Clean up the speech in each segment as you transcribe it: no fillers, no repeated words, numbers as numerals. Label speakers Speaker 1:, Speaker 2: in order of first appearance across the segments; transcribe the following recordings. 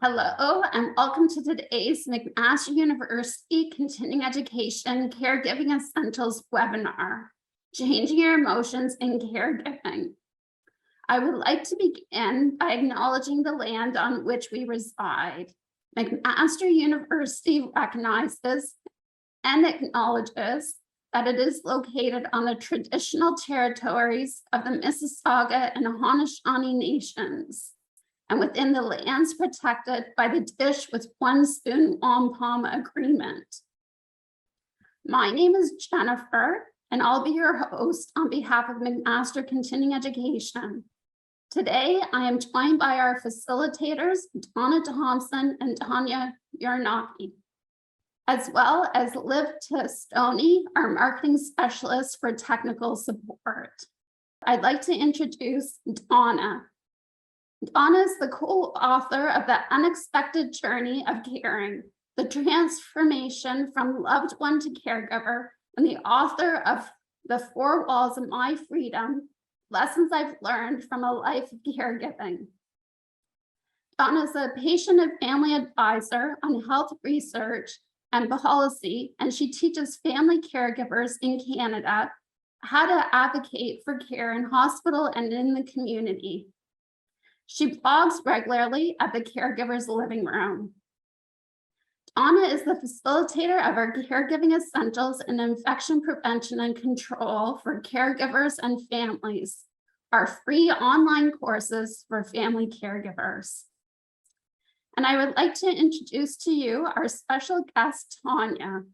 Speaker 1: Hello, and welcome to today's McMaster University Continuing Education Caregiving Essentials webinar, Changing Your Emotions in Caregiving. I would like to begin by acknowledging the land on which we reside. McMaster University recognizes and acknowledges that it is located on the traditional territories of the Mississauga and Haudenosaunee nations, and within the lands protected by the Dish with One Spoon Wampum Agreement. My name is Jennifer, and I'll be your host on behalf of McMaster Continuing Education. Today, I am joined by our facilitators, Donna Thompson and Tanya Yarnaki, as well as Liv Testoni, our marketing specialist for technical support. I'd like to introduce Donna. Donna is the co-author of The Unexpected Journey of Caring, the transformation from loved one to caregiver, and the author of The Four Walls of My Freedom, Lessons I've Learned from a Life of Caregiving. Donna is a patient and family advisor on health research and policy, and she teaches family caregivers in Canada how to advocate for care in hospital and in the community. She blogs regularly at the Caregiver's Living Room. Donna is the facilitator of our Caregiving Essentials in Infection Prevention and Control for Caregivers and Families, our free online courses for family caregivers. And I would like to introduce to you our special guest, Tanya.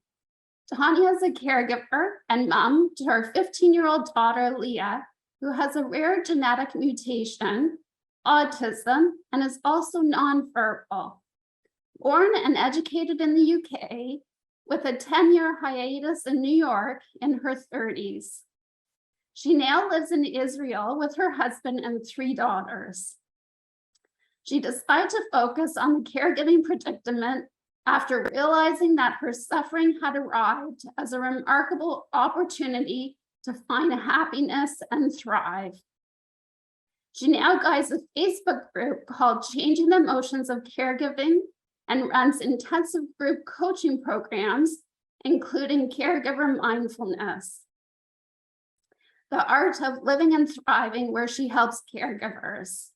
Speaker 1: Tanya is a caregiver and mom to her 15-year-old daughter, Leah, who has a rare genetic mutation, autism, and is also nonverbal. Born and educated in the UK, with a 10-year hiatus in New York in her 30s. She now lives in Israel with her husband and 3 daughters. She decided to focus on the caregiving predicament after realizing that her suffering had arrived as a remarkable opportunity to find happiness and thrive. She now guides a Facebook group called Changing the Emotions of Caregiving and runs intensive group coaching programs, including caregiver mindfulness, the art of living and thriving, where she helps caregivers,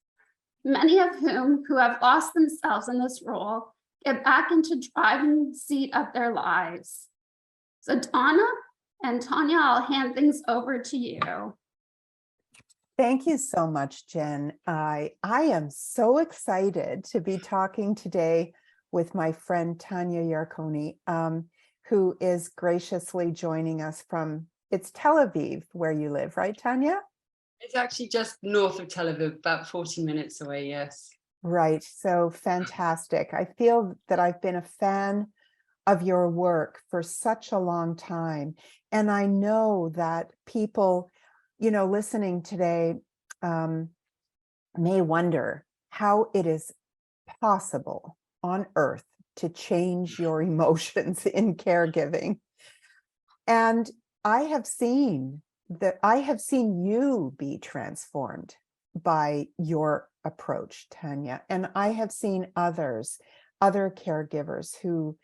Speaker 1: many of whom who have lost themselves in this role get back into driving seat of their lives. So Donna and Tanya, I'll hand things over to you.
Speaker 2: Thank you so much, Jen. I am so excited to be talking today with my friend Tanya Yarkoni, who is graciously joining us from, it's Tel Aviv where you live, right, Tanya?
Speaker 3: It's actually just north of Tel Aviv, about 40 minutes away, yes.
Speaker 2: Right, so fantastic. I feel that I've been a fan of your work for such a long time. And I know that people, you know, listening today may wonder how it is possible on earth to change your emotions in caregiving. And I have seen you be transformed by your approach, Tanya. And I have seen other caregivers who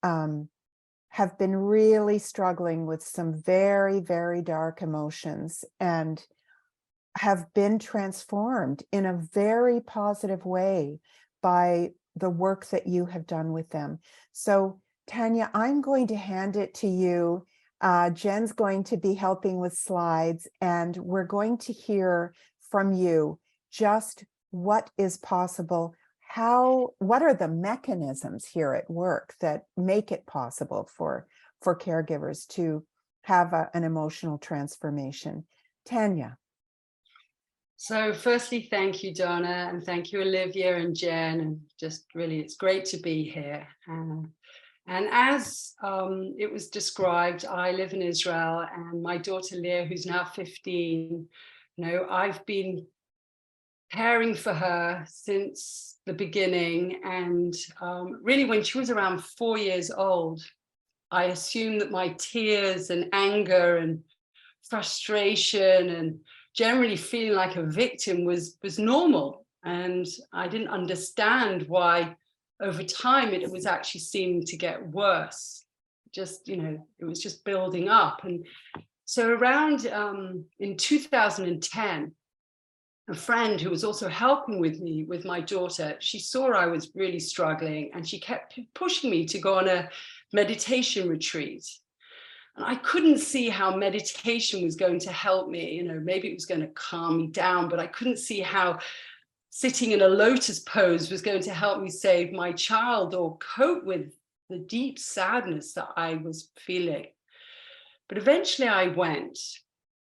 Speaker 2: have been really struggling with some very, very dark emotions and have been transformed in a very positive way by the work that you have done with them. So Tanya, I'm going to hand it to you. Jen's going to be helping with slides, and we're going to hear from you just what is possible. What are the mechanisms here at work that make it possible for caregivers to have an emotional transformation? Tanya.
Speaker 3: So firstly, thank you, Donna, and thank you, Olivia and Jen, and just really, it's great to be here. And as it was described, I live in Israel, and my daughter Leah, who's now 15, you know, I've been caring for her since the beginning. And really, when she was around 4 years old, I assumed that my tears and anger and frustration and generally feeling like a victim was normal. And I didn't understand why over time, it was actually seeming to get worse. Just, it was just building up. And so around in 2010, a friend who was also helping with me with my daughter, she saw I was really struggling, and she kept pushing me to go on a meditation retreat. And I couldn't see how meditation was going to help me. Maybe it was going to calm me down, but I couldn't see how sitting in a lotus pose was going to help me save my child or cope with the deep sadness that I was feeling. But eventually I went,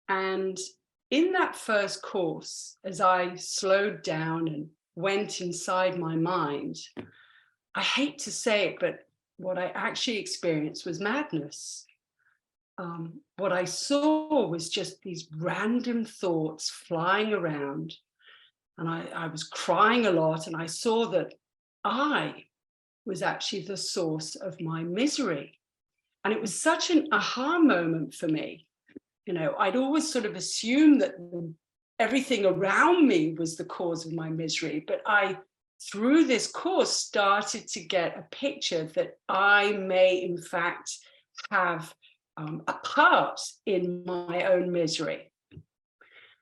Speaker 3: and in that first course, as I slowed down and went inside my mind, I hate to say it, but what I actually experienced was madness. What I saw was just these random thoughts flying around, and I was crying a lot, and I saw that I was actually the source of my misery. And it was such an aha moment for me. I'd always sort of assumed that everything around me was the cause of my misery, but I, through this course, started to get a picture that I may in fact have a part in my own misery.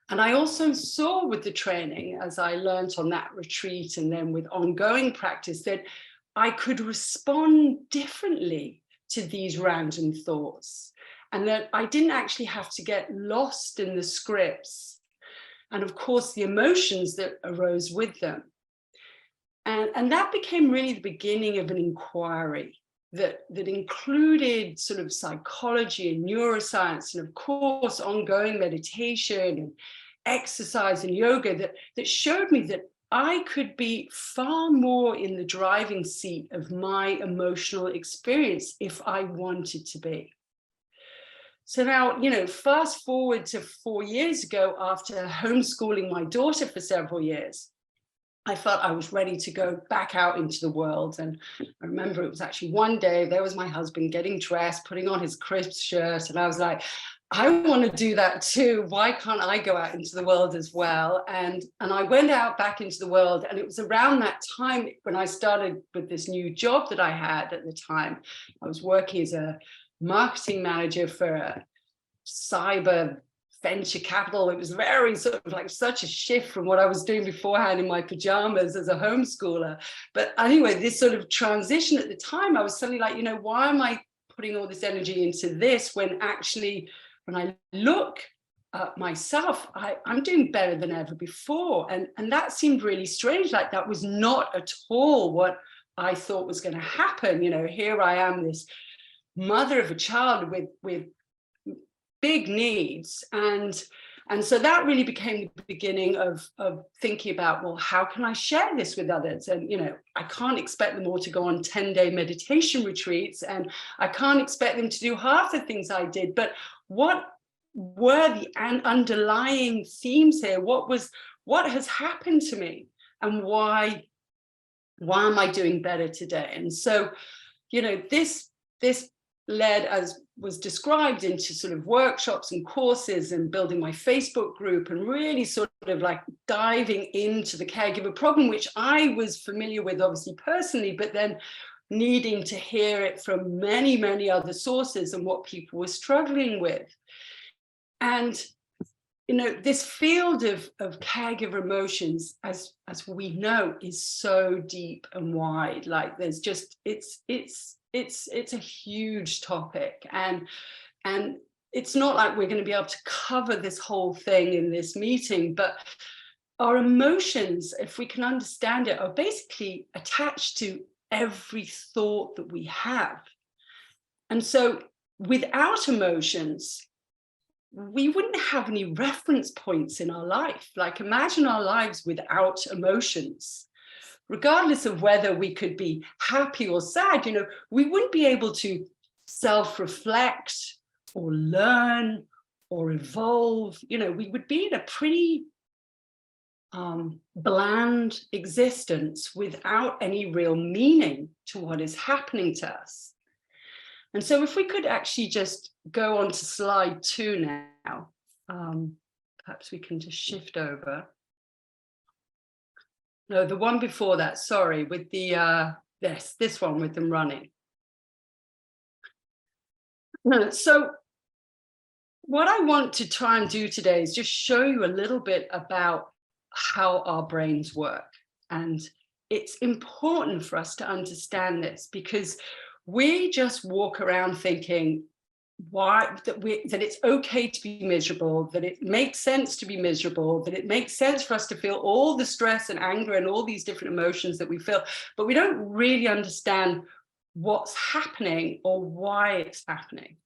Speaker 3: And I also saw with the training, as I learned on that retreat and then with ongoing practice, that I could respond differently to these random thoughts, and that I didn't actually have to get lost in the scripts and, of course, the emotions that arose with them. And that became really the beginning of an inquiry that included sort of psychology and neuroscience, and of course ongoing meditation and exercise and yoga, that showed me that I could be far more in the driving seat of my emotional experience if I wanted to be. So now, fast forward to 4 years ago, after homeschooling my daughter for several years, I felt I was ready to go back out into the world. And I remember it was actually one day, there was my husband getting dressed, putting on his crisp shirt. And I was like, I want to do that too. Why can't I go out into the world as well? And I went out back into the world. And it was around that time when I started with this new job that I had at the time. I was working as a marketing manager for a cyber venture capital. It was very sort of like such a shift from what I was doing beforehand in my pajamas as a homeschooler. But anyway, this sort of transition at the time, I was suddenly like, why am I putting all this energy into this when actually, when I look at myself, I'm doing better than ever before. And that seemed really strange. Like that was not at all what I thought was going to happen. Here I am, this mother of a child with big needs, and so that really became the beginning of thinking about, well, how can I share this with others? And I can't expect them all to go on 10-day meditation retreats, and I can't expect them to do half the things I did, but what were the underlying themes here? What has happened to me, and why am I doing better today? And so this led, as was described, into sort of workshops and courses and building my Facebook group and really sort of like diving into the caregiver problem, which I was familiar with obviously personally, but then needing to hear it from many, many other sources and what people were struggling with. And this field of caregiver emotions, as we know, is so deep and wide. Like there's just, it's a huge topic, and it's not like we're going to be able to cover this whole thing in this meeting, but our emotions, if we can understand it, are basically attached to every thought that we have. And so without emotions, we wouldn't have any reference points in our life. Like imagine our lives without emotions. Regardless of whether we could be happy or sad, we wouldn't be able to self-reflect or learn or evolve. We would be in a pretty bland existence without any real meaning to what is happening to us. And so if we could actually just go on to slide 2 now, perhaps we can just shift over. No, the one before that, sorry, with the this one with them running. So what I want to try and do today is just show you a little bit about how our brains work. And it's important for us to understand this, because we just walk around thinking that it's okay to be miserable, that it makes sense to be miserable, that it makes sense for us to feel all the stress and anger and all these different emotions that we feel, but we don't really understand what's happening or why it's happening.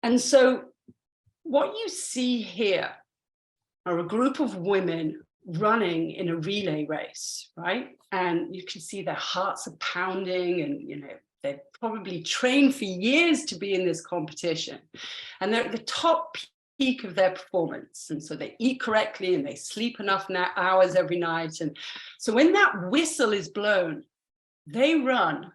Speaker 3: And so what you see here are a group of women running in a relay race, right? And you can see their hearts are pounding, and they've probably trained for years to be in this competition. And they're at the top peak of their performance. And so they eat correctly and they sleep enough hours every night. And so when that whistle is blown, they run,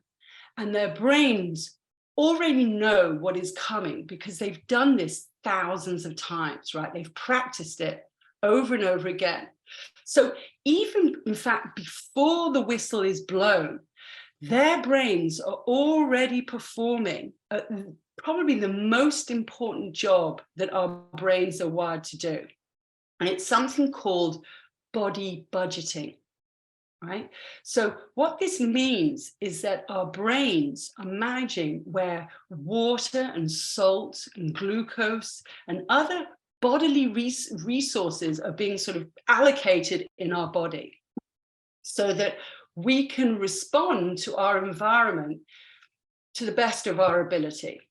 Speaker 3: and their brains already know what is coming because they've done this thousands of times, right? They've practiced it over and over again. So even, in fact, before the whistle is blown, their brains are already performing probably the most important job that our brains are wired to do. And it's something called body budgeting, right? So what this means is that our brains are managing where water and salt and glucose and other bodily resources are being sort of allocated in our body, so that we can respond to our environment to the best of our ability.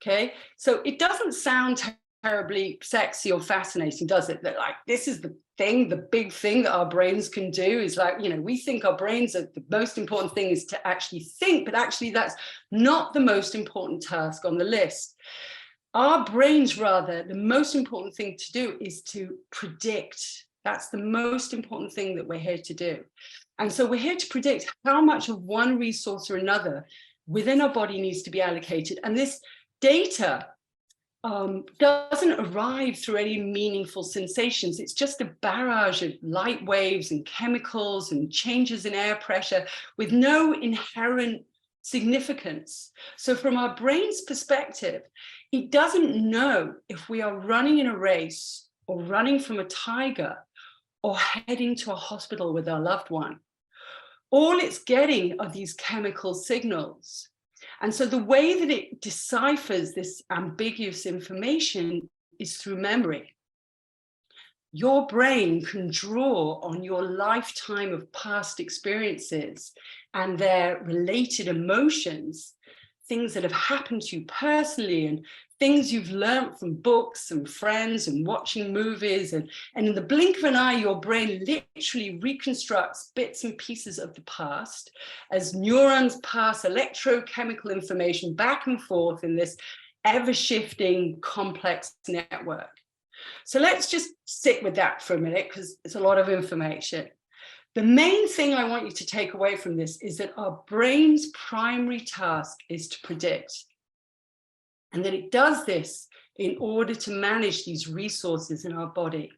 Speaker 3: Okay, so it doesn't sound terribly sexy or fascinating, does it? That like this is the thing, the big thing that our brains can do is like, we think our brains are the most important thing is to actually think, but actually that's not the most important task on the list. Our brains, rather, the most important thing to do is to predict. That's the most important thing that we're here to do. And so we're here to predict how much of one resource or another within our body needs to be allocated. And this data doesn't arrive through any meaningful sensations. It's just a barrage of light waves and chemicals and changes in air pressure with no inherent significance. So from our brain's perspective, it doesn't know if we are running in a race or running from a tiger or heading to a hospital with our loved one. All it's getting are these chemical signals. And so the way that it deciphers this ambiguous information is through memory. Your brain can draw on your lifetime of past experiences and their related emotions, things that have happened to you personally and things you've learned from books and friends and watching movies. And in the blink of an eye, your brain literally reconstructs bits and pieces of the past as neurons pass electrochemical information back and forth in this ever-shifting complex network. So let's just sit with that for a minute because it's a lot of information. The main thing I want you to take away from this is that our brain's primary task is to predict, and that it does this in order to manage these resources in our body,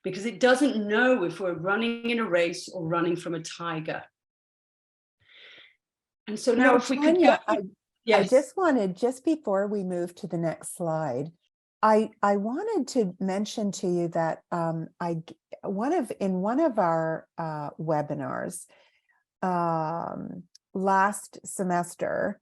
Speaker 3: because it doesn't know if we're running in a race or running from a tiger. And so now if we could
Speaker 2: Tanya,
Speaker 3: yes.
Speaker 2: I just wanted, just before we move to the next slide, I wanted to mention to you that in one of our webinars last semester,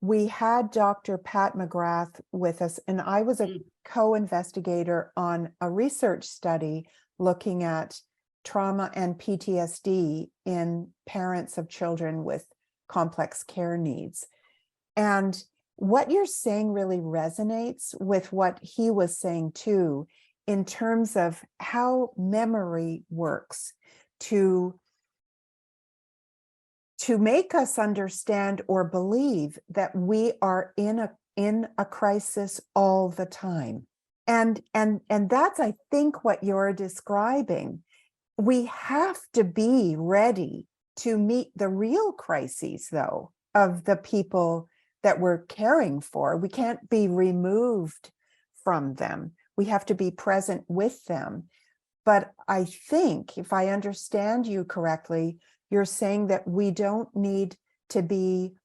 Speaker 2: we had Dr. Pat McGrath with us, and I was a co-investigator on a research study looking at trauma and PTSD in parents of children with complex care needs. And what you're saying really resonates with what he was saying too, in terms of how memory works to make us understand or believe that we are in a crisis all the time. And that's, I think, what you're describing. We have to be ready to meet the real crises, though, of the people that we're caring for. We can't be removed from them. We have to be present with them. But I think, if I understand you correctly, you're saying that we don't need to be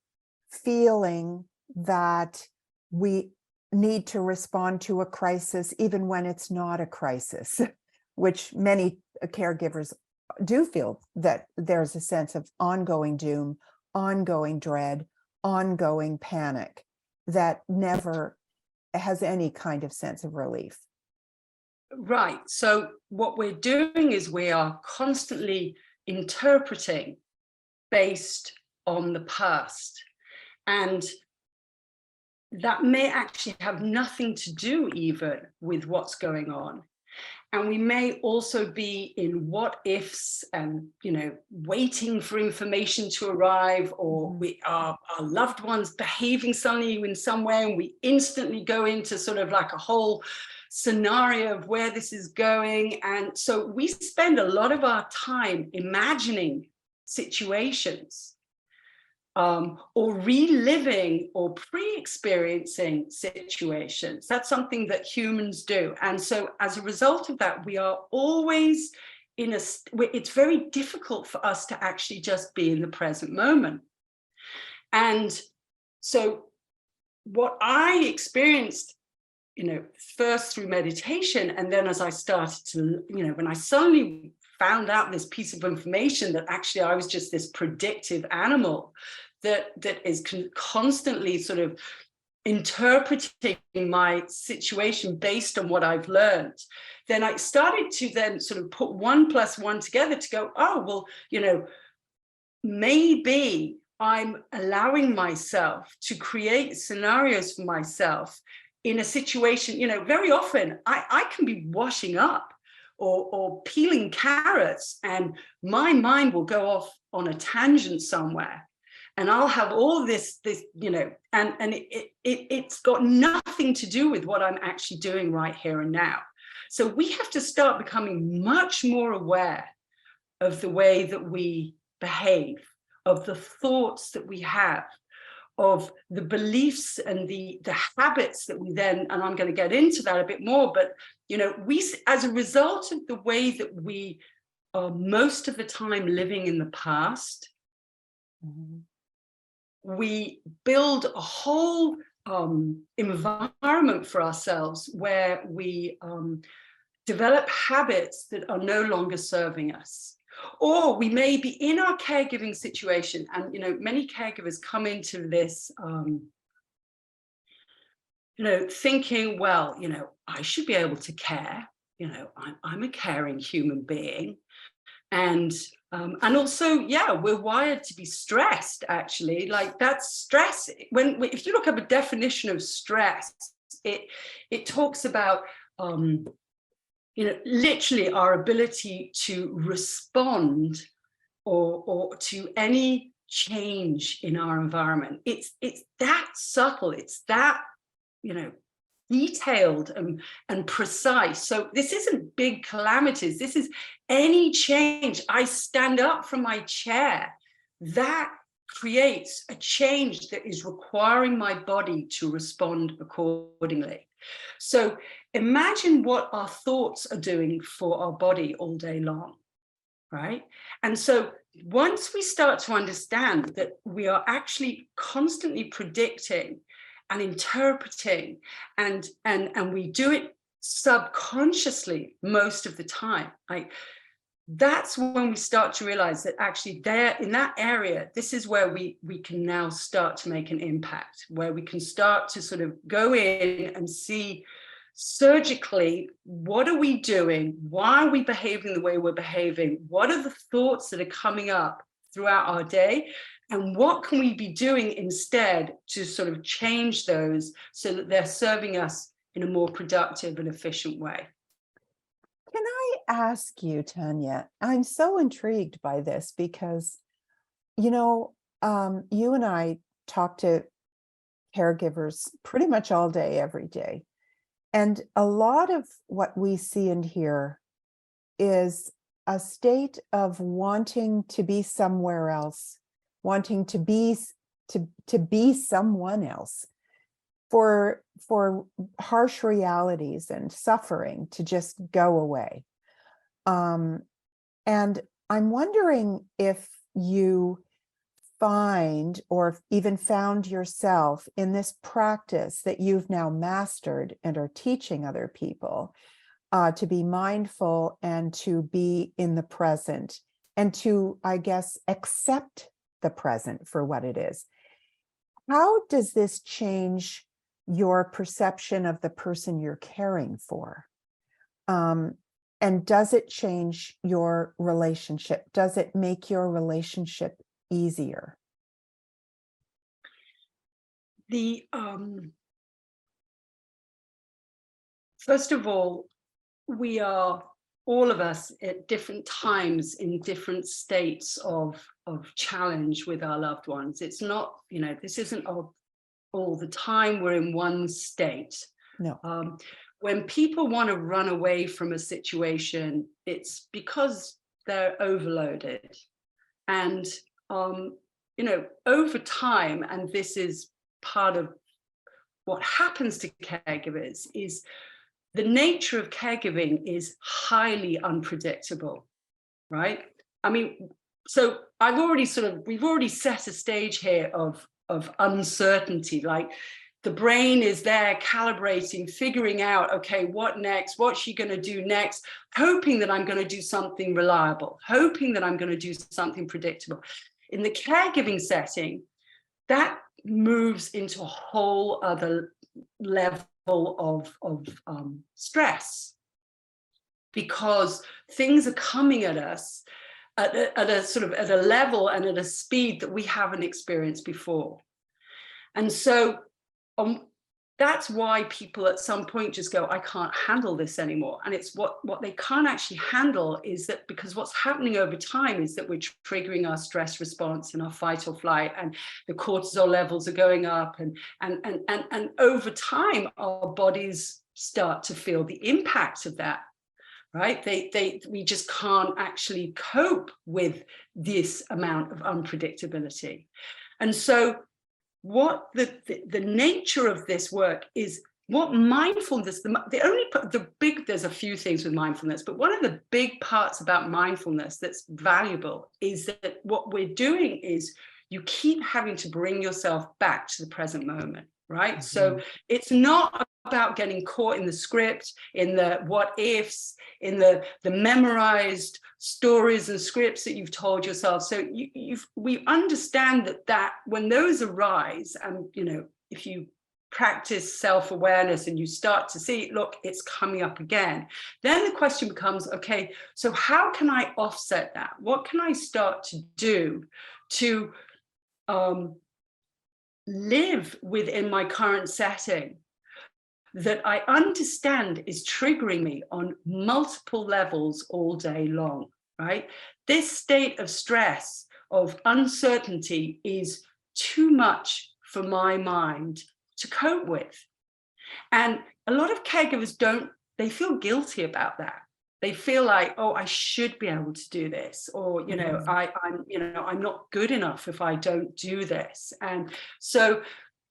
Speaker 2: feeling that we need to respond to a crisis, even when it's not a crisis, which many caregivers do feel, that there's a sense of ongoing doom, ongoing dread, ongoing panic that never has any kind of sense of relief.
Speaker 3: Right. So what we're doing is we are constantly interpreting based on the past. And that may actually have nothing to do even with what's going on. And we may also be in what ifs and, waiting for information to arrive, or our loved ones behaving suddenly in some way, and we instantly go into sort of like a whole scenario of where this is going. And so we spend a lot of our time imagining situations, or reliving or pre-experiencing situations. That's something that humans do. And so as a result of that, we are always it's very difficult for us to actually just be in the present moment. And so what I experienced, first through meditation, and then as I started to, when I suddenly found out this piece of information that actually I was just this predictive animal that is constantly sort of interpreting my situation based on what I've learned, then I started to then sort of put 1 + 1 together to go, oh, well, maybe I'm allowing myself to create scenarios for myself in a situation. Very often I can be washing up or peeling carrots, and my mind will go off on a tangent somewhere, and I'll have all this, and it's got nothing to do with what I'm actually doing right here and now. So we have to start becoming much more aware of the way that we behave, of the thoughts that we have, of the beliefs and the habits that we then, and I'm going to get into that a bit more, but we, as a result of the way that we are most of the time living in the past, we build a whole environment for ourselves where we develop habits that are no longer serving us. Or we may be in our caregiving situation, and many caregivers come into this thinking, well, I should be able to care, I'm a caring human being. And also, yeah, we're wired to be stressed, actually. Like, that's stress. If you look up a definition of stress, it talks about literally our ability to respond or to any change in our environment. It's that subtle, it's that detailed and precise. So this isn't big calamities, this is any change. I stand up from my chair, that creates a change that is requiring my body to respond accordingly. So imagine what our thoughts are doing for our body all day long, right? And so once we start to understand that we are actually constantly predicting and interpreting, and we do it subconsciously most of the time, like, that's when we start to realize that actually there in that area, this is where we can now start to make an impact, where we can start to sort of go in and see surgically, what are we doing? Why are we behaving the way we're behaving? What are the thoughts that are coming up throughout our day? And what can we be doing instead to sort of change those so that they're serving us in a more productive and efficient way?
Speaker 2: Can I ask you, Tanya? I'm so intrigued by this because, you and I talk to caregivers pretty much all day, every day. And a lot of what we see and hear is a state of wanting to be somewhere else, wanting to be someone else, for harsh realities and suffering to just go away. And I'm wondering if you find or even found yourself in this practice that you've now mastered and are teaching other people to be mindful and to be in the present and to, I guess, accept the present for what it is. How does this change your perception of the person you're caring for? And does it change your relationship? Does it make your relationship easier?
Speaker 3: First of all, we are all of us at different times in different states of challenge with our loved ones. It's not, this isn't all the time we're in one state.
Speaker 2: No.
Speaker 3: When people want to run away from a situation, it's because they're overloaded. And, over time, and this is part of what happens to caregivers, is the nature of caregiving is highly unpredictable, right? I mean, so we've already set a stage here of uncertainty, like the brain is there calibrating, figuring out, okay, what next? What's she going to do next? Hoping that I'm going to do something reliable, hoping that I'm going to do something predictable. In the caregiving setting, that moves into a whole other level of stress, because things are coming at us at a level and at a speed that we haven't experienced before. And so that's why people at some point just go, I can't handle this anymore. And it's what they can't actually handle is that, because what's happening over time is that we're triggering our stress response and our fight or flight, and the cortisol levels are going up, and over time our bodies start to feel the impact of that, right? We just can't actually cope with this amount of unpredictability. And so what the nature of this work is, what mindfulness, there's a few things with mindfulness, but one of the big parts about mindfulness that's valuable is that what we're doing is you keep having to bring yourself back to the present moment, right? Mm-hmm. So it's not about getting caught in the script, in the what ifs, in the memorized stories and scripts that you've told yourself. So we understand that when those arise, and if you practice self-awareness and you start to see, look, it's coming up again, then the question becomes, okay, so how can I offset that? What can I start to do to live within my current setting that I understand is triggering me on multiple levels all day long, right? This state of stress, of uncertainty, is too much for my mind to cope with. And a lot of caregivers they feel guilty about that. They feel like, oh, I should be able to do this, or, I'm not good enough if I don't do this. And so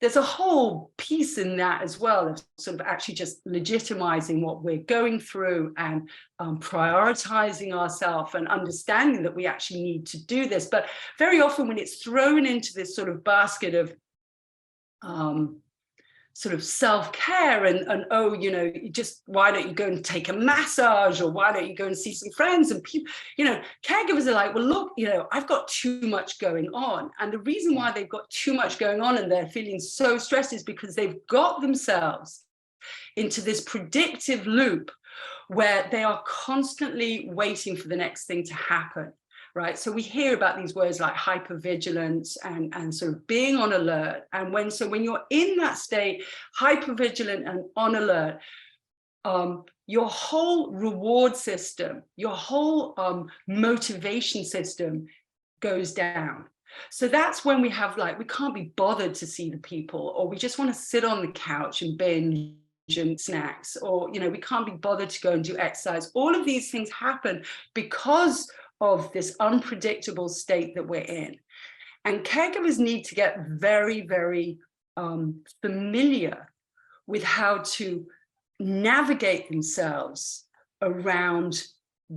Speaker 3: there's a whole piece in that as well, of sort of actually just legitimizing what we're going through and prioritizing ourselves and understanding that we actually need to do this. But very often when it's thrown into this sort of basket of sort of self-care and why don't you go and take a massage, or why don't you go and see some friends, and people, caregivers are like, well, look, I've got too much going on. And the reason why they've got too much going on and they're feeling so stressed is because they've got themselves into this predictive loop where they are constantly waiting for the next thing to happen. Right. So we hear about these words like hypervigilance and sort of being on alert. And when you're in that state, hypervigilant and on alert, your whole reward system, your whole motivation system goes down. So that's when we have we can't be bothered to see the people, or we just want to sit on the couch and binge and snacks, or, we can't be bothered to go and do exercise. All of these things happen because of this unpredictable state that we're in. And caregivers need to get very, very familiar with how to navigate themselves around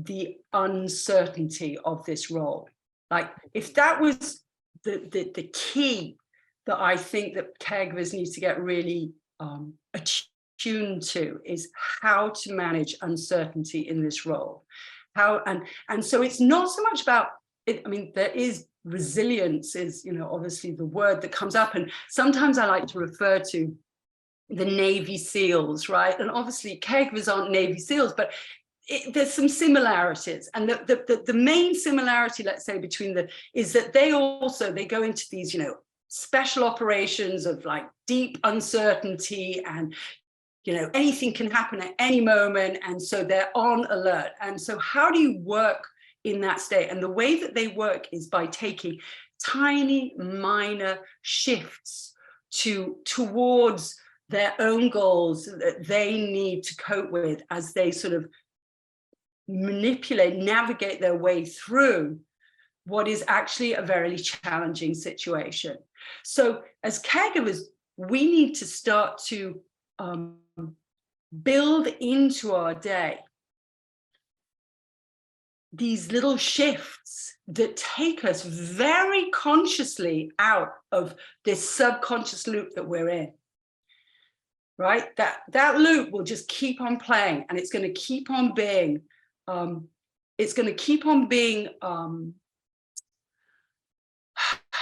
Speaker 3: the uncertainty of this role. Like, if that was the key that I think that caregivers need to get really attuned to, is how to manage uncertainty in this role. How, and so it's not so much about it. I mean, there is resilience is, you know, obviously the word that comes up, and sometimes I like to refer to the Navy SEALs, right? And obviously caregivers aren't Navy SEALs, but there's some similarities. And the main similarity, let's say, between is that they go into these, you know, special operations of like deep uncertainty, and, you know, anything can happen at any moment. And so they're on alert. And so how do you work in that state? And the way that they work is by taking tiny, minor shifts towards their own goals that they need to cope with as they sort of navigate their way through what is actually a very challenging situation. So as caregivers, we need to start to build into our day these little shifts that take us very consciously out of this subconscious loop that we're in. Right? That loop will just keep on playing, and it's going to keep on being, it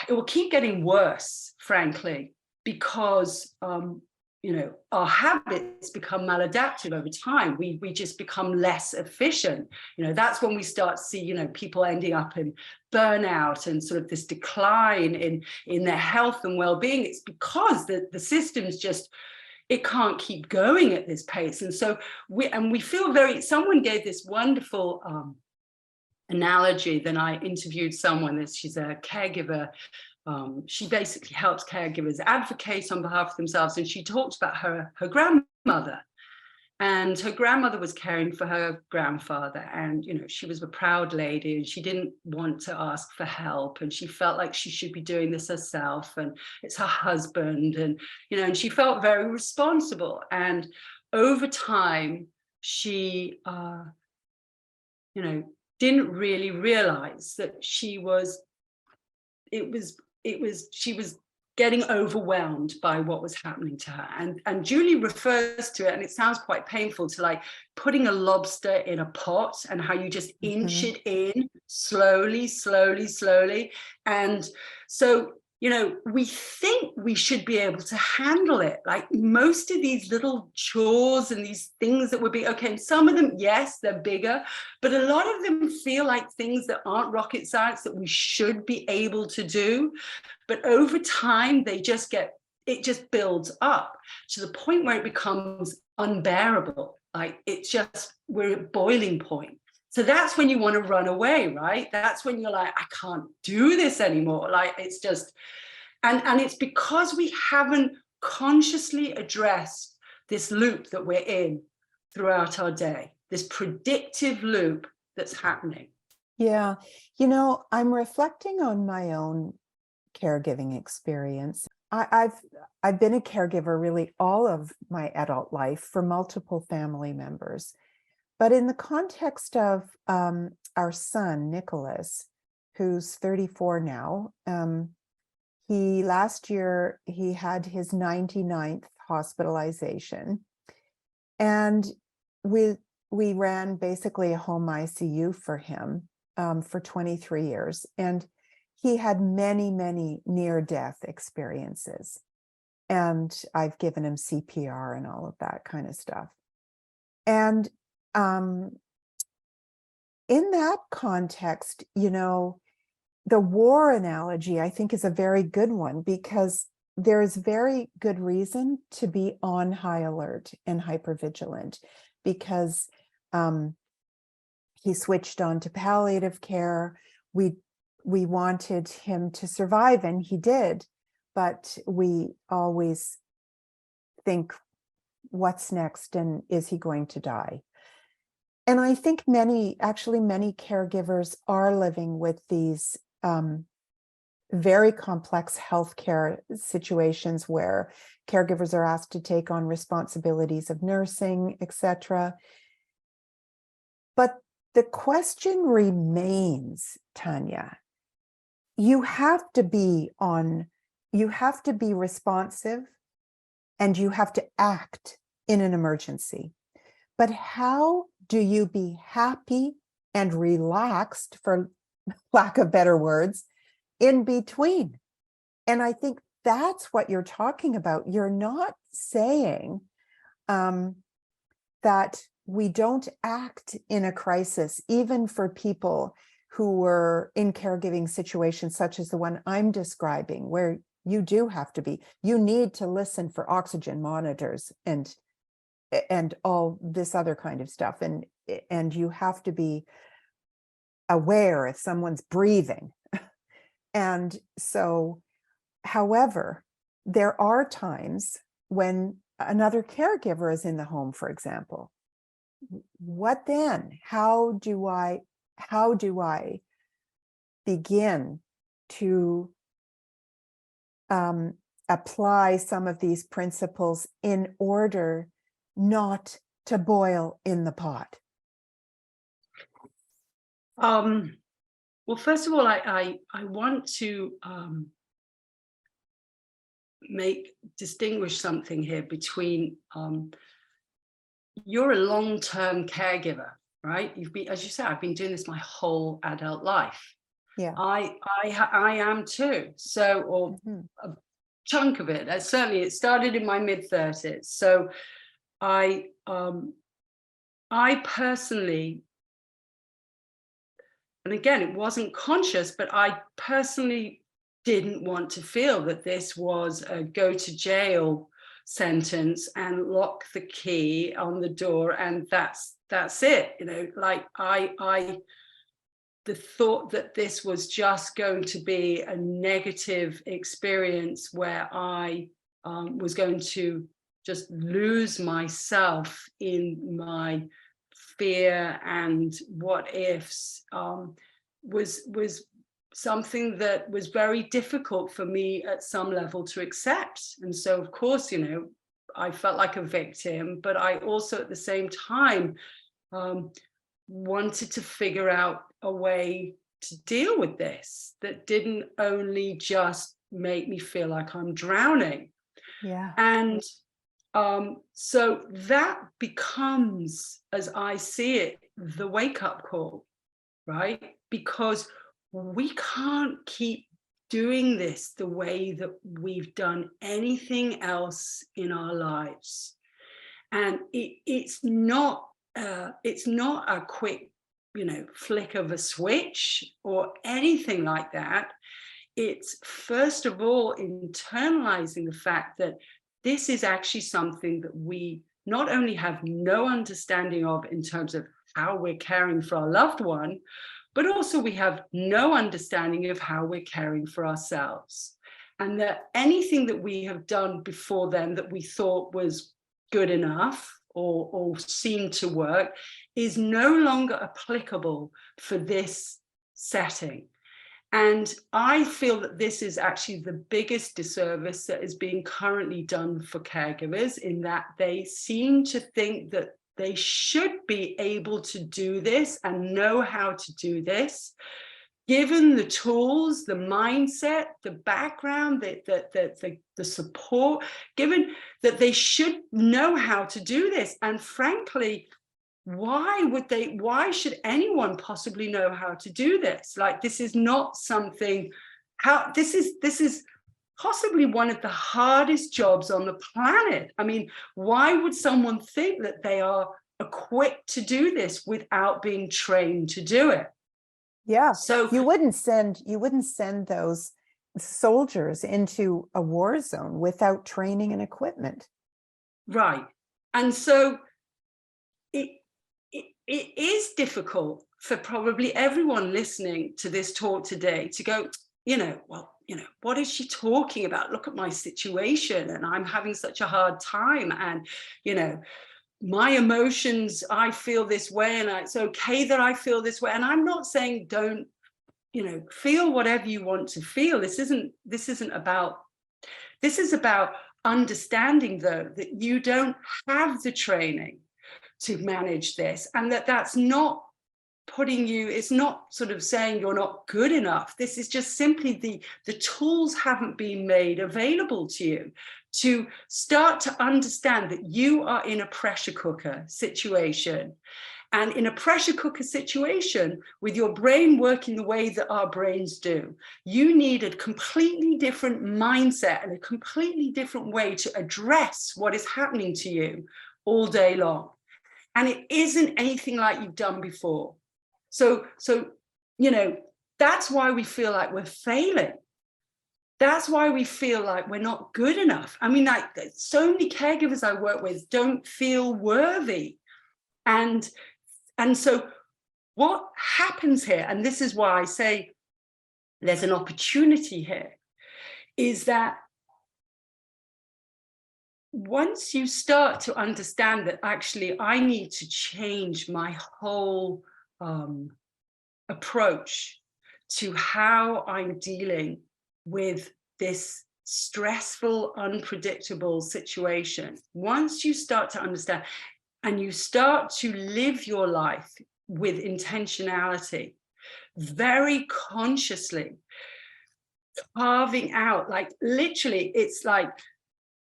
Speaker 3: will keep getting worse, frankly, because, you know, our habits become maladaptive over time. We just become less efficient. You know, that's when we start to see, you know, people ending up in burnout and sort of this decline in their health and well-being. It's because the system's just, it can't keep going at this pace. And so we feel someone gave this wonderful analogy. Then I interviewed someone, she's a caregiver. She basically helps caregivers advocate on behalf of themselves. And she talked about her grandmother. And her grandmother was caring for her grandfather. And, you know, she was a proud lady, and she didn't want to ask for help. And she felt like she should be doing this herself. And it's her husband. And, you know, and she felt very responsible. And over time, she, you know, didn't really realize that she was getting overwhelmed by what was happening to her. And Julie refers to it, and it sounds quite painful, to like putting a lobster in a pot, and how you just inch it in slowly, slowly, slowly. And so, you know, we think we should be able to handle it. Like most of these little chores and these things that would be, okay, and some of them, yes, they're bigger, but a lot of them feel like things that aren't rocket science that we should be able to do. But over time, it just builds up to the point where it becomes unbearable. Like we're at boiling point. So that's when you want to run away, right? That's when you're like, I can't do this anymore. Like, it's just, and it's because we haven't consciously addressed this loop that we're in throughout our day, this predictive loop that's happening.
Speaker 2: Yeah. You know, I'm reflecting on my own caregiving experience. I've been a caregiver really all of my adult life for multiple family members. But in the context of our son, Nicholas, who's 34 now, last year he had his 99th hospitalization. And we ran basically a home ICU for him for 23 years. And he had many, many near-death experiences. And I've given him CPR and all of that kind of stuff. And in that context, you know, the war analogy, I think, is a very good one, because there is very good reason to be on high alert and hypervigilant, because he switched on to palliative care. We wanted him to survive, and he did, but we always think, what's next, and is he going to die? And I think many caregivers are living with these very complex healthcare situations where caregivers are asked to take on responsibilities of nursing, etc. But the question remains, Tanya, you have to be responsive and you have to act in an emergency. But how do you be happy and relaxed, for lack of better words, in between? And I think that's what you're talking about. You're not saying that we don't act in a crisis, even for people who were in caregiving situations such as the one I'm describing, where you do have to be, you need to listen for oxygen monitors and all this other kind of stuff. And you have to be aware if someone's breathing. And so, however, there are times when another caregiver is in the home, for example. What then? How do I begin to apply some of these principles in order not to boil in the pot?
Speaker 3: Well, first of all, I want to distinguish something here between you're a long-term caregiver, right? You've been, as you said, I've been doing this my whole adult life.
Speaker 2: Yeah,
Speaker 3: I am too. So, or a chunk of it. Certainly, it started in my mid-30s. So, I personally, and again, it wasn't conscious, but I personally didn't want to feel that this was a go to jail sentence and lock the key on the door and that's it. You know, like the thought that this was just going to be a negative experience where I was going to just lose myself in my fear and what ifs was something that was very difficult for me at some level to accept. And so, of course, you know, I felt like a victim, but I also at the same time wanted to figure out a way to deal with this that didn't only just make me feel like I'm drowning.
Speaker 2: yeah.
Speaker 3: And so that becomes, as I see it, the wake-up call, right? Because we can't keep doing this the way that we've done anything else in our lives. And it's not a quick, you know, flick of a switch or anything like that. It's first of all internalizing the fact that this is actually something that we not only have no understanding of in terms of how we're caring for our loved one, but also we have no understanding of how we're caring for ourselves. And that anything that we have done before then that we thought was good enough or seemed to work is no longer applicable for this setting. And I feel that this is actually the biggest disservice that is being currently done for caregivers, in that they seem to think that they should be able to do this and know how to do this, given the tools, the mindset, the background, the support, given that they should know how to do this. And frankly, why should anyone possibly know how to do this? Like, this is not something, this is possibly one of the hardest jobs on the planet. I mean, why would someone think that they are equipped to do this without being trained to do it?
Speaker 2: Yeah.
Speaker 3: So
Speaker 2: you wouldn't send those soldiers into a war zone without training and equipment.
Speaker 3: Right. And so it is difficult for probably everyone listening to this talk today to go, you know, well, you know, what is she talking about? Look at my situation and I'm having such a hard time. And, you know, my emotions, I feel this way and it's okay that I feel this way. And I'm not saying don't, you know, feel whatever you want to feel. This is about understanding, though, that you don't have the training to manage this, and that's not putting you, it's not sort of saying you're not good enough. This is just simply the tools haven't been made available to you to start to understand that you are in a pressure cooker situation. And in a pressure cooker situation, with your brain working the way that our brains do, you need a completely different mindset and a completely different way to address what is happening to you all day long. And it isn't anything like you've done before. So, you know, that's why we feel like we're failing. That's why we feel like we're not good enough. I mean, like, so many caregivers I work with don't feel worthy. And so what happens here, and this is why I say there's an opportunity here, is that once you start to understand that actually I need to change my whole approach to how I'm dealing with this stressful, unpredictable situation, once you start to understand and you start to live your life with intentionality, very consciously carving out, like literally, it's like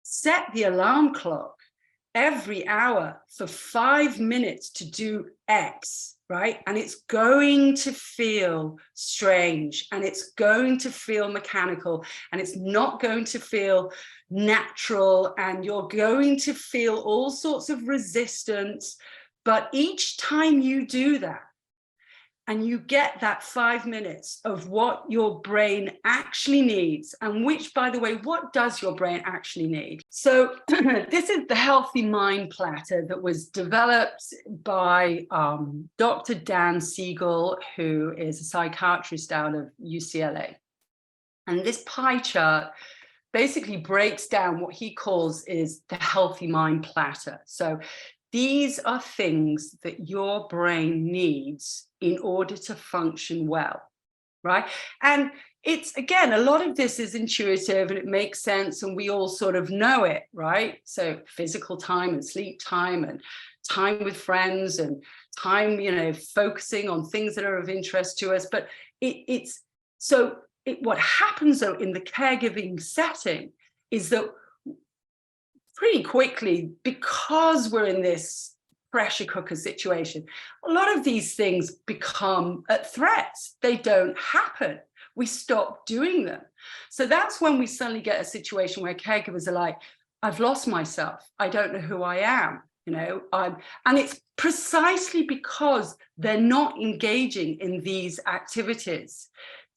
Speaker 3: set the alarm clock every hour for 5 minutes to do X, right? And it's going to feel strange and it's going to feel mechanical and it's not going to feel natural and you're going to feel all sorts of resistance. But each time you do that, and you get that 5 minutes of what your brain actually needs, and which, by the way, what does your brain actually need? So this is the Healthy Mind Platter that was developed by Dr. Dan Siegel, who is a psychiatrist out of UCLA. And this pie chart basically breaks down what he calls is the Healthy Mind Platter. So these are things that your brain needs in order to function well, right? And it's, again, a lot of this is intuitive and it makes sense and we all sort of know it, right? So physical time and sleep time and time with friends and time, you know, focusing on things that are of interest to us. But what happens though in the caregiving setting is that pretty quickly, because we're in this pressure cooker situation, a lot of these things become threats. They don't happen. We stop doing them. So that's when we suddenly get a situation where caregivers are like, I've lost myself. I don't know who I am. You know, and it's precisely because they're not engaging in these activities.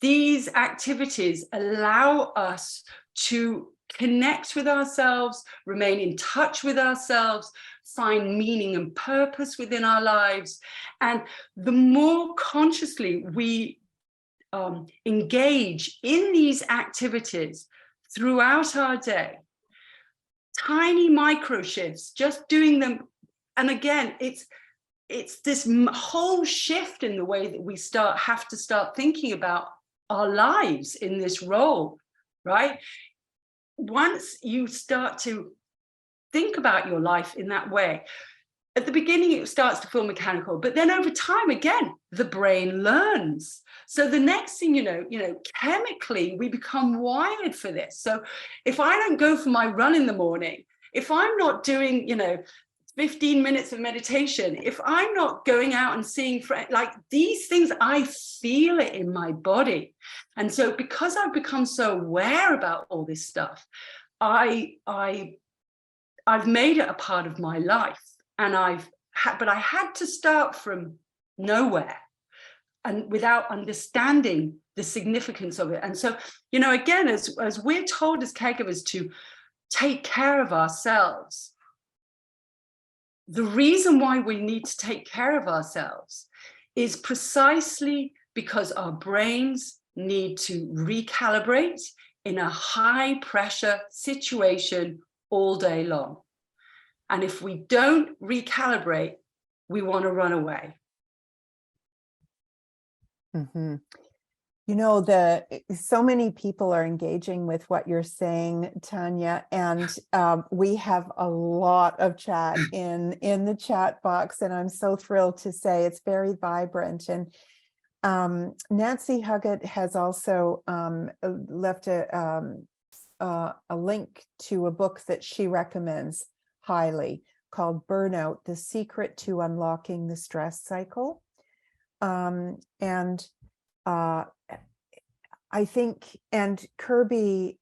Speaker 3: These activities allow us to connect with ourselves, remain in touch with ourselves, find meaning and purpose within our lives. And the more consciously we engage in these activities throughout our day, tiny micro shifts, just doing them. And again, it's this whole shift in the way that we have to start thinking about our lives in this role, right? Once you start to think about your life in that way, at the beginning, it starts to feel mechanical, but then over time, again, the brain learns. So the next thing you know, chemically, we become wired for this. So if I don't go for my run in the morning, if I'm not doing, 15 minutes of meditation, if I'm not going out and seeing friends, like these things, I feel it in my body. And so because I've become so aware about all this stuff, I've made it a part of my life. And but I had to start from nowhere and without understanding the significance of it. And so, again, as we're told as caregivers to take care of ourselves, the reason why we need to take care of ourselves is precisely because our brains need to recalibrate in a high pressure situation all day long. And if we don't recalibrate, we want to run away.
Speaker 2: Mm-hmm. You know, so many people are engaging with what you're saying, Tanya, and we have a lot of chat in the chat box, and I'm so thrilled to say it's very vibrant. And Nancy Huggett has also left a link to a book that she recommends highly called Burnout: The Secret to Unlocking the Stress Cycle. I think, and Kirby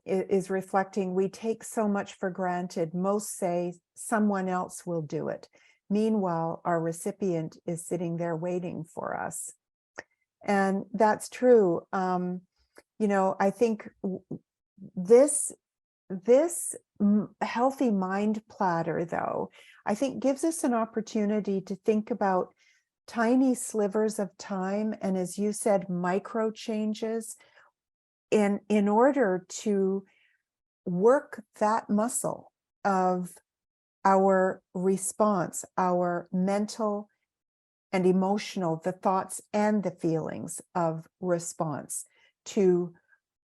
Speaker 2: is reflecting, we take so much for granted. Most say someone else will do it. Meanwhile, our recipient is sitting there waiting for us. And that's true. You know, I think this healthy mind platter, though, I think gives us an opportunity to think about tiny slivers of time, and as you said, micro changes in order to work that muscle of our response, our mental and emotional, the thoughts and the feelings of response to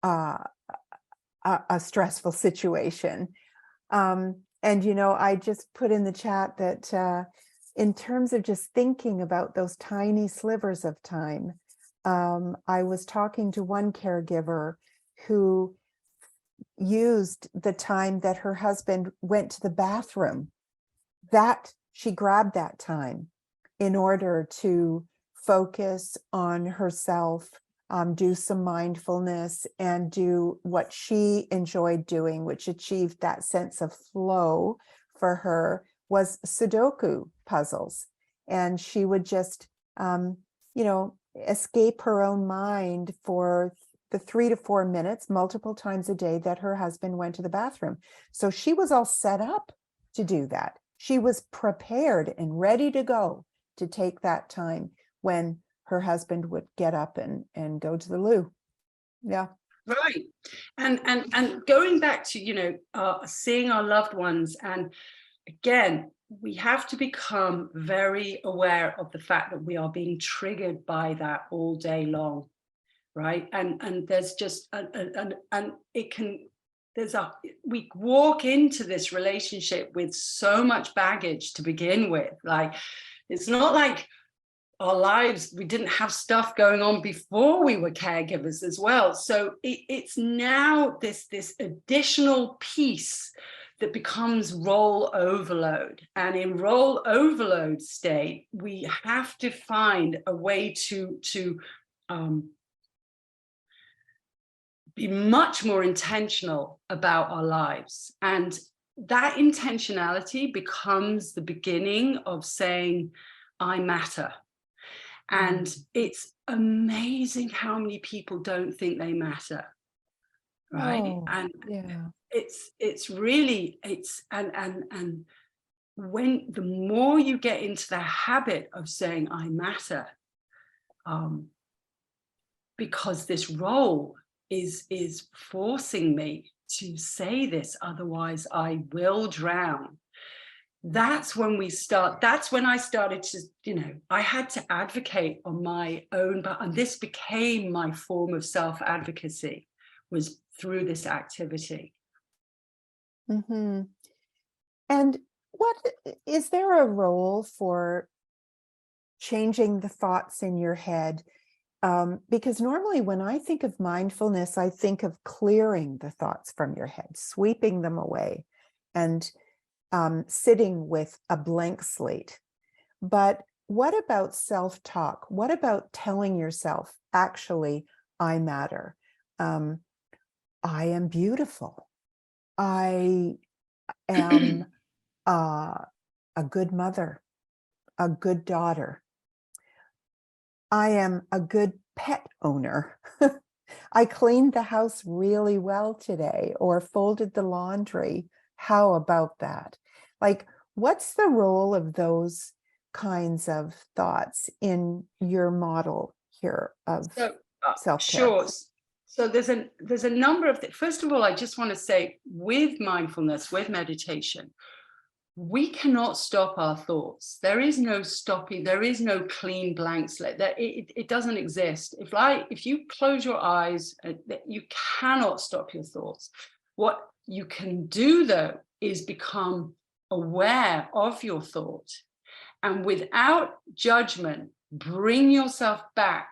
Speaker 2: a stressful situation. And, you know, I just put in the chat that in terms of just thinking about those tiny slivers of time, I was talking to one caregiver who used the time that her husband went to the bathroom, that she grabbed that time in order to focus on herself, do some mindfulness, and do what she enjoyed doing, which achieved that sense of flow for her, was Sudoku puzzles. And she would just, you know, escape her own mind for the 3 to 4 minutes, multiple times a day that her husband went to the bathroom. So she was all set up to do that. She was prepared and ready to go to take that time when her husband would get up and go to the loo. Yeah.
Speaker 3: Right. And going back to, you know, seeing our loved ones, and again, we have to become very aware of the fact that we are being triggered by that all day long, right? And there's just and it can, we walk into this relationship with so much baggage to begin with. Like, it's not like our lives, we didn't have stuff going on before we were caregivers as well. So it's now this additional piece that becomes role overload. And in role overload state, we have to find a way to be much more intentional about our lives. And that intentionality becomes the beginning of saying, I matter. And it's amazing how many people don't think they matter, right?
Speaker 2: Oh,
Speaker 3: And
Speaker 2: yeah.
Speaker 3: it's really, and when the more you get into the habit of saying I matter, because this role is forcing me to say this, otherwise I will drown. That's when we start, that's when I started to, you know, I had to advocate on my own, and this became my form of self-advocacy, was through this activity.
Speaker 2: Mm-hmm. And what is there a role for changing the thoughts in your head? Because normally when I think of mindfulness, I think of clearing the thoughts from your head, sweeping them away, and sitting with a blank slate. But what about self-talk? What about telling yourself, actually, I matter. I am beautiful. I am a good mother, a good daughter. I am a good pet owner. I cleaned the house really well today, or folded the laundry. How about that? Like, what's the role of those kinds of thoughts in your model here of self-care?
Speaker 3: Sure. So there's a number of things. First of all, I just want to say, with mindfulness, with meditation, we cannot stop our thoughts. There is no stopping, there is no clean blank slate. It doesn't exist. If you close your eyes, you cannot stop your thoughts. What you can do, though, is become aware of your thought, and without judgment, bring yourself back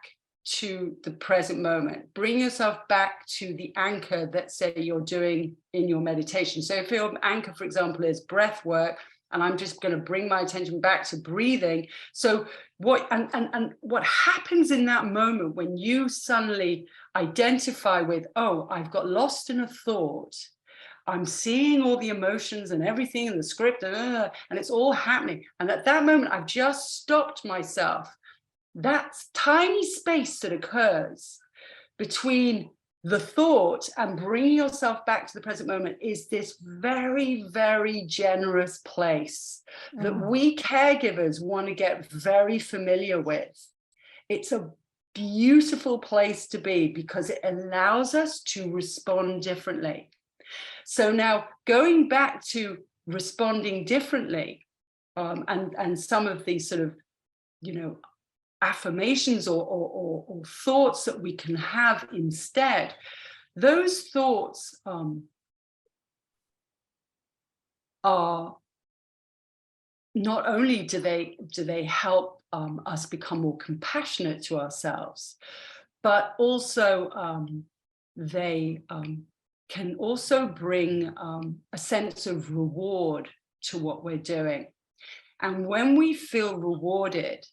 Speaker 3: to the present moment. Bring yourself back to the anchor that, say, you're doing in your meditation. So if your anchor, for example, is breath work, and I'm just going to bring my attention back to breathing. So what happens in that moment when you suddenly identify with, oh, I've got lost in a thought, I'm seeing all the emotions and everything in the script, and it's all happening. And at that moment, I've just stopped myself. That tiny space that occurs between the thought and bringing yourself back to the present moment is this very, very generous place that we caregivers want to get very familiar with. It's a beautiful place to be because it allows us to respond differently. So now going back to responding differently, and some of these sort of, affirmations or thoughts that we can have instead, those thoughts are not only do they help us become more compassionate to ourselves, but also they can also bring a sense of reward to what we're doing. And when we feel rewarded,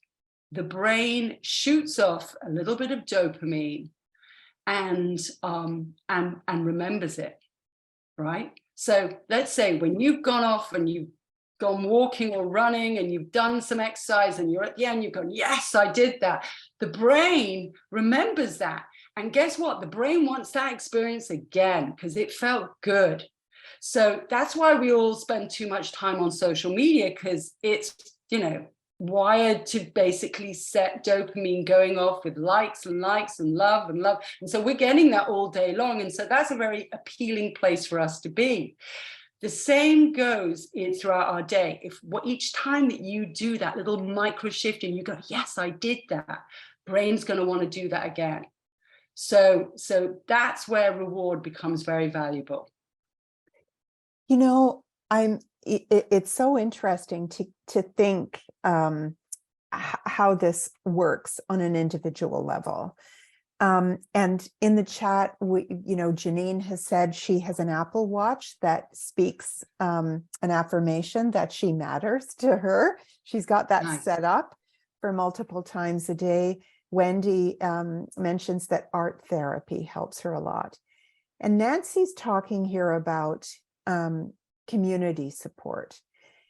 Speaker 3: the brain shoots off a little bit of dopamine and remembers it, right? So let's say when you've gone off and you've gone walking or running and you've done some exercise and you're at the end, you've gone, yes, I did that. The brain remembers that. And guess what? The brain wants that experience again because it felt good. So that's why we all spend too much time on social media, because it's, wired to basically set dopamine going off with likes and likes and love and love. And so we're getting that all day long. And so that's a very appealing place for us to be. The same goes throughout our day. Each time that you do that little micro shift and you go, yes, I did that, brain's going to want to do that again. So that's where reward becomes very valuable.
Speaker 2: It's so interesting to think how this works on an individual level. And in the chat, Janine has said she has an Apple Watch that speaks an affirmation that she matters to her. She's got that
Speaker 3: Nice.
Speaker 2: set up for multiple times a day. Wendy mentions that art therapy helps her a lot. And Nancy's talking here about community support.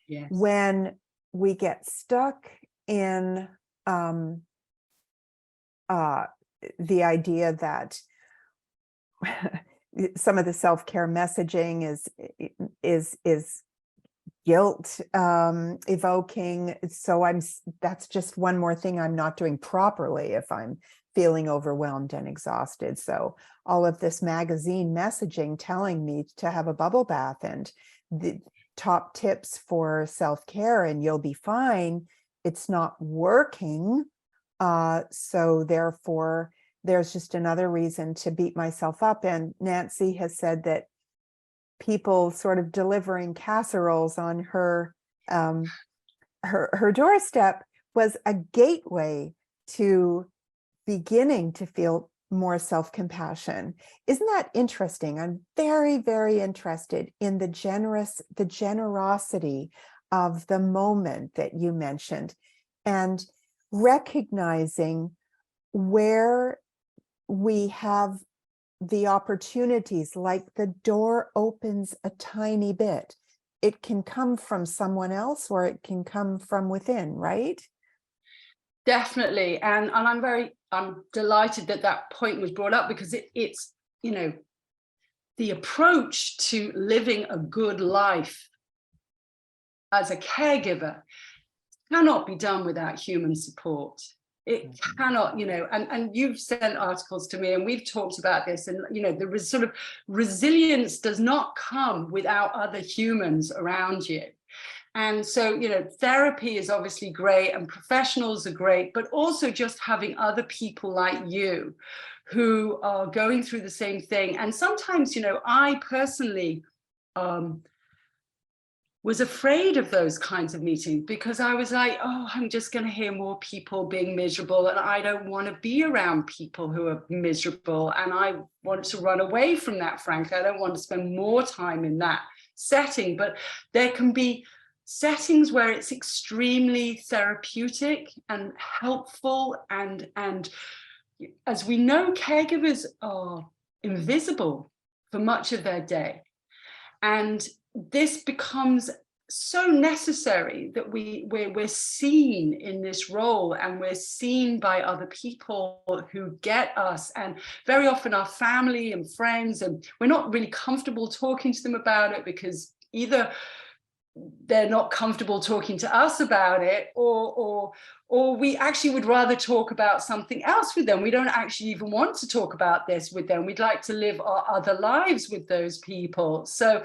Speaker 3: Yes.
Speaker 2: When we get stuck in the idea that some of the self-care messaging is guilt evoking. So that's just one more thing I'm not doing properly if I'm feeling overwhelmed and exhausted. So all of this magazine messaging telling me to have a bubble bath and the top tips for self-care and you'll be fine, it's not working. So therefore, there's just another reason to beat myself up. And Nancy has said that people sort of delivering casseroles on her doorstep was a gateway to beginning to feel more self-compassion. Isn't that interesting? I'm very, very interested in the generosity of the moment that you mentioned, and recognizing where we have the opportunities, like the door opens a tiny bit. It can come from someone else or it can come from within, right?
Speaker 3: Definitely. And I'm delighted that point was brought up, because it's, the approach to living a good life as a caregiver cannot be done without human support. It cannot, and you've sent articles to me and we've talked about this, and, the sort of resilience does not come without other humans around you. And so, you know, therapy is obviously great and professionals are great, but also just having other people like you who are going through the same thing. And sometimes, you know, I personally was afraid of those kinds of meetings because I was like, oh, I'm just going to hear more people being miserable, and I don't want to be around people who are miserable, and I want to run away from that, frankly. I don't want to spend more time in that setting. But there can be settings where it's extremely therapeutic and helpful, and as we know, caregivers are invisible for much of their day. And this becomes so necessary that we're seen in this role, and we're seen by other people who get us, and very often our family and friends, and we're not really comfortable talking to them about it because either they're not comfortable talking to us about it, or we actually would rather talk about something else with them. We don't actually even want to talk about this with them. We'd like to live our other lives with those people. So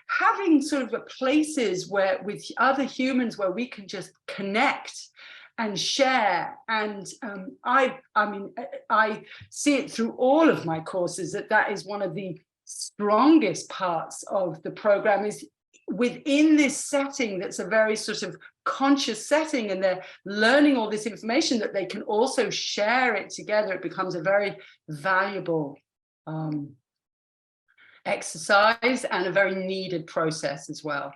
Speaker 3: having sort of places where with other humans where we can just connect and share, and I mean, I see it through all of my courses that is one of the strongest parts of the program, is within this setting that's a very sort of conscious setting, and they're learning all this information that they can also share it together. It becomes a very valuable exercise and a very needed process as well.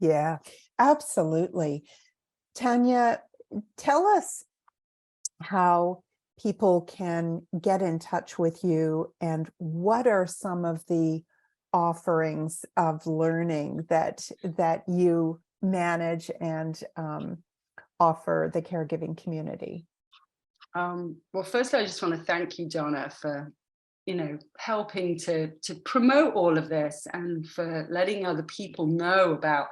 Speaker 2: Yeah, absolutely. Tanya, tell us how people can get in touch with you, and what are some of the offerings of learning that you manage and offer the caregiving community?
Speaker 3: Well, firstly, I just want to thank you, Donna, for, you know, helping to promote all of this, and for letting other people know about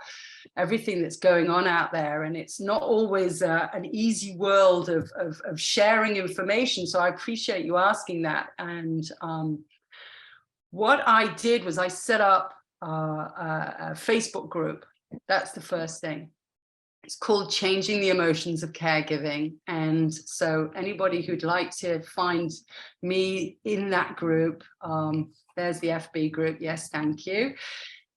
Speaker 3: everything that's going on out there. And it's not always an easy world of sharing information. So I appreciate you asking that. And what I did was I set up a Facebook group. That's the first thing. It's called Changing the Emotions of Caregiving. And so anybody who'd like to find me in that group, there's the FB group. Yes, thank you.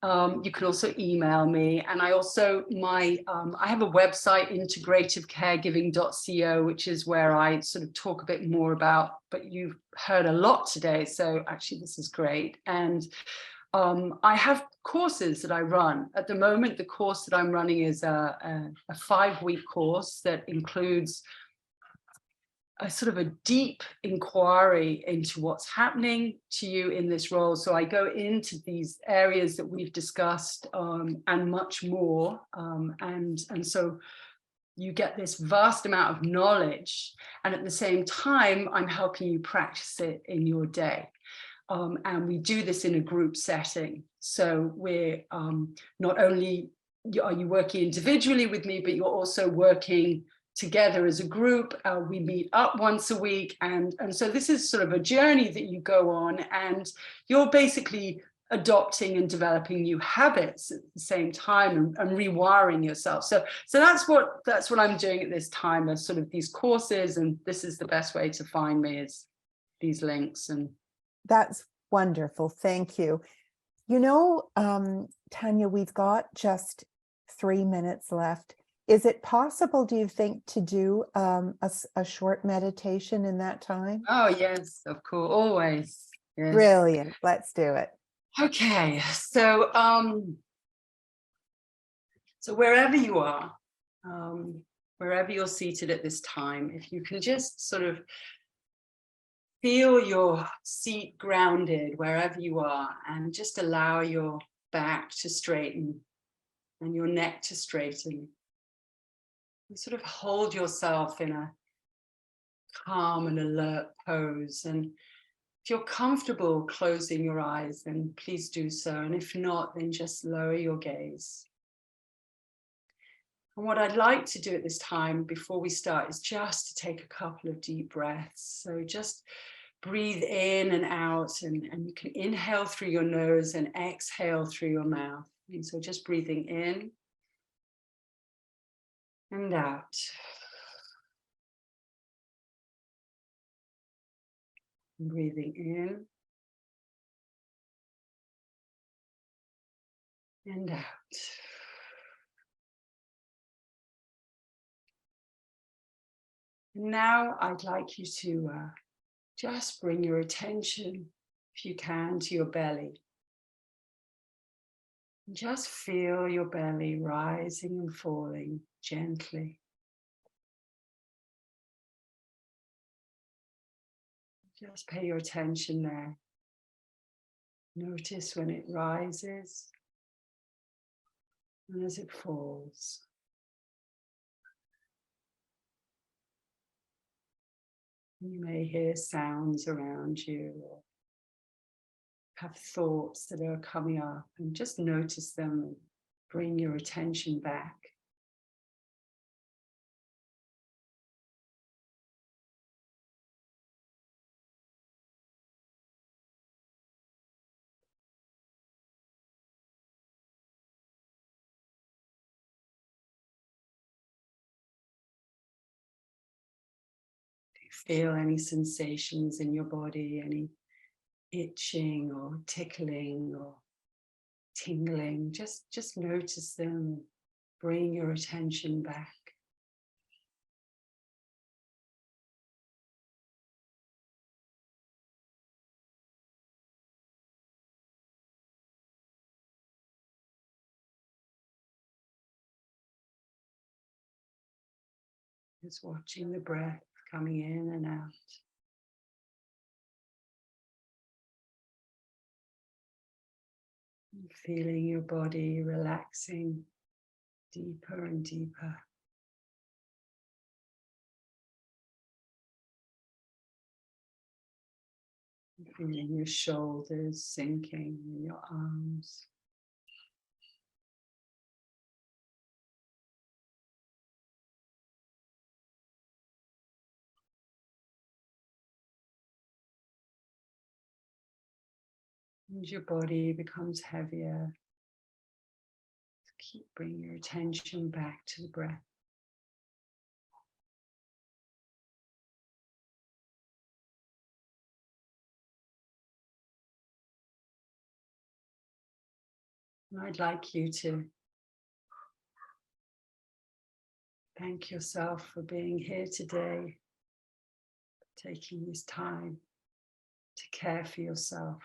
Speaker 3: You can also email me. And I also, I have a website, integrativecaregiving.co, which is where I sort of talk a bit more about, but you've heard a lot today. So actually, this is great. And I have courses that I run. At the moment, the course that I'm running is a 5-week course that includes a sort of a deep inquiry into what's happening to you in this role. So I go into these areas that we've discussed and much more. And so you get this vast amount of knowledge. And at the same time, I'm helping you practice it in your day. And we do this in a group setting. So we're not only are you working individually with me, but you're also working together as a group. We meet up once a week. And so this is sort of a journey that you go on, and you're basically adopting and developing new habits at the same time, and rewiring yourself. So that's what I'm doing at this time, as sort of these courses. And this is the best way to find me, is these links. And
Speaker 2: that's wonderful. Thank you. You know, Tanya, we've got just 3 minutes left. Is it possible, do you think, to do a short meditation in that time?
Speaker 3: Oh, yes, of course, always. Yes.
Speaker 2: Brilliant. Let's do it.
Speaker 3: Okay, so wherever you are, wherever you're seated at this time, if you can just sort of feel your seat grounded wherever you are, and just allow your back to straighten and your neck to straighten. You sort of hold yourself in a calm and alert pose. And if you're comfortable closing your eyes, then please do so. And if not, then just lower your gaze. And what I'd like to do at this time before we start is just to take a couple of deep breaths. So just breathe in and out, and you can inhale through your nose and exhale through your mouth. And so just breathing in and out. Breathing in and out. Now I'd like you to just bring your attention, if you can, to your belly. Just feel your belly rising and falling gently. Just pay your attention there. Notice when it rises and as it falls. You may hear sounds around you or have thoughts that are coming up, and just notice them and bring your attention back. Feel any sensations in your body, any itching or tickling or tingling. Just notice them. Bring your attention back. Just watching the breath coming in and out. Feeling your body relaxing deeper and deeper. Feeling your shoulders sinking in your arms. As your body becomes heavier, keep bringing your attention back to the breath. And I'd like you to thank yourself for being here today, taking this time to care for yourself.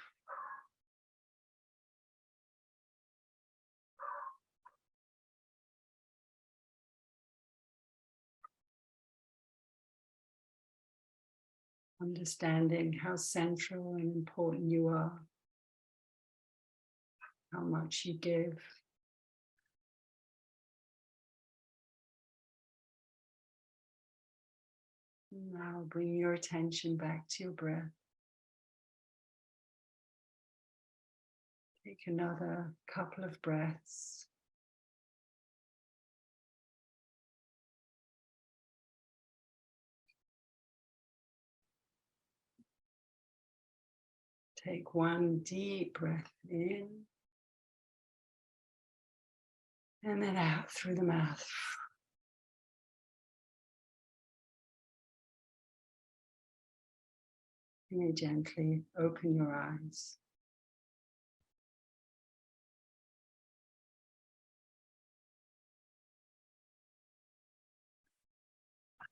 Speaker 3: Understanding how central and important you are, how much you give. Now bring your attention back to your breath. Take another couple of breaths. Take one deep breath in and then out through the mouth. You may gently open your eyes.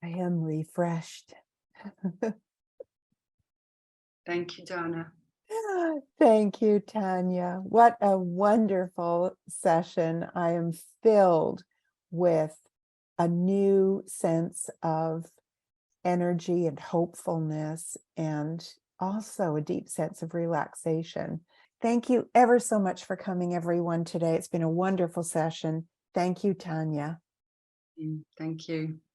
Speaker 2: I am refreshed.
Speaker 3: Thank you, Donna.
Speaker 2: Thank you, Tanya. What a wonderful session. I am filled with a new sense of energy and hopefulness, and also a deep sense of relaxation. Thank you ever so much for coming, everyone, today. It's been a wonderful session. Thank you, Tanya.
Speaker 3: Thank you.